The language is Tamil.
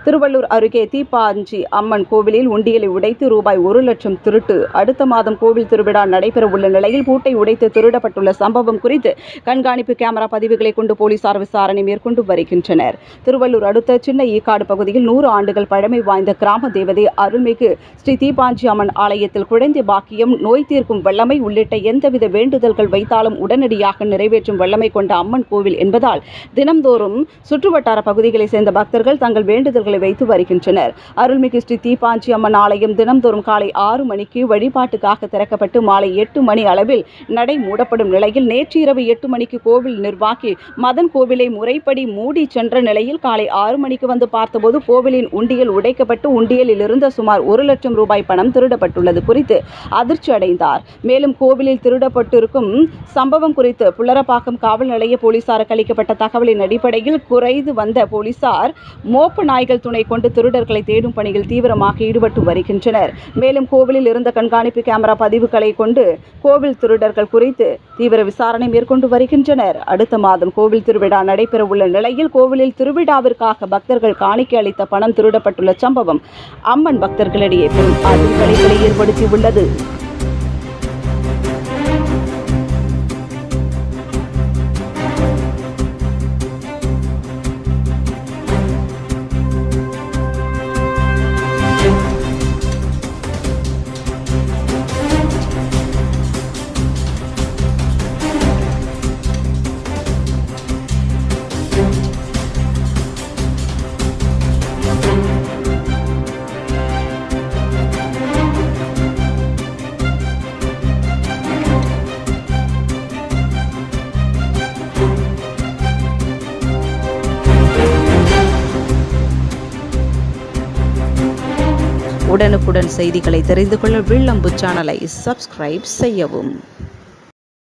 திருவள்ளூர் அருகே தீப்பாஞ்சி அம்மன் கோவிலில் உண்டியலை உடைத்து ரூபாய் 1,00,000 திருட்டு. அடுத்த மாதம் கோவில் திருவிழா நடைபெற உள்ள நிலையில் பூட்டை உடைத்து திருடப்பட்டுள்ள சம்பவம் குறித்து கண்காணிப்பு கேமரா பதிவுகளை கொண்டு போலீசார் விசாரணை மேற்கொண்டு வருகின்றனர். திருவள்ளூர் அடுத்த சின்ன ஈக்காடு பகுதியில் 100 ஆண்டுகள் பழமை வாய்ந்த கிராம தேவதை அருள்மிகு ஸ்ரீ தீப்பாஞ்சி அம்மன் ஆலயத்தில் குழந்தை பாக்கியம், நோய் தீர்க்கும் வல்லமை உள்ளிட்ட எந்தவித வேண்டுதல்கள் வைத்தாலும் உடனடியாக நிறைவேற்றும் வல்லமை கொண்ட அம்மன் கோவில் என்பதால் தினம்தோறும் சுற்றுவட்டார பகுதிகளை சேர்ந்த பக்தர்கள் தங்கள் வேண்டுதல்களை வைத்து வருகின்றனர். அருள்மிகு ஸ்ரீ தீப்பாஞ்சி அம்மன் ஆலயம் தினம்தோறும் காலை 6 மணிக்கு வழிபாட்டுக்காக திறக்கப்பட்டு மாலை 8 மணி அளவில் நடை மூடப்படும் நிலையில் நேற்று இரவு 8 மணிக்கு கோவில் நிர்வாகி மதன் கோவிலை முறைப்படி மூடி சென்ற நிலையில் காலை 6 மணிக்கு வந்து பார்த்தபோது கோவிலின் உண்டியல் உடைக்கப்பட்டு உண்டியலில் இருந்த சுமார் 1,00,000 ரூபாய் பணம் திருடப்பட்டுள்ளது குறித்து அதிர்ச்சி அடைந்தார். மேலும் கோவிலில் திருடப்பட்டிருக்கும் சம்பவம் குறித்து புல்லரப்பாக்கம் காவல் நிலைய போலீசாருக்கு அளிக்கப்பட்ட தகவலின் அடிப்படையில் குறைந்து வந்த போலீசார் மோப்ப நாய்கள் துணை கொண்டு திருடர்களை தேடும் பணியில் தீவிரமாக ஈடுபட்டு வருகின்றனர். மேலும் கோவிலில் இருந்த கண்காணிப்பு கேமரா பதிவுகளை கொண்டு கோவில் திருடர்கள் குறித்து தீவிர விசாரணை மேற்கொண்டு வருகின்றனர். அடுத்த மாதம் கோவில் திருவிழா நடைபெற உள்ள நிலையில் கோவிலில் திருவிழாவிற்காக பக்தர்கள் காணிக்கை அளித்த பணம் திருடப்பட்டுள்ள சம்பவம் அம்மன் பக்தர்களிடையே பெரும் அதிர்வலைகளை ஏற்படுத்தியுள்ளது. உடனுக்குடன் செய்திகளை தெரிந்து கொள்ள வில்லம்பு சேனலை சப்ஸ்கிரைப் செய்யவும்.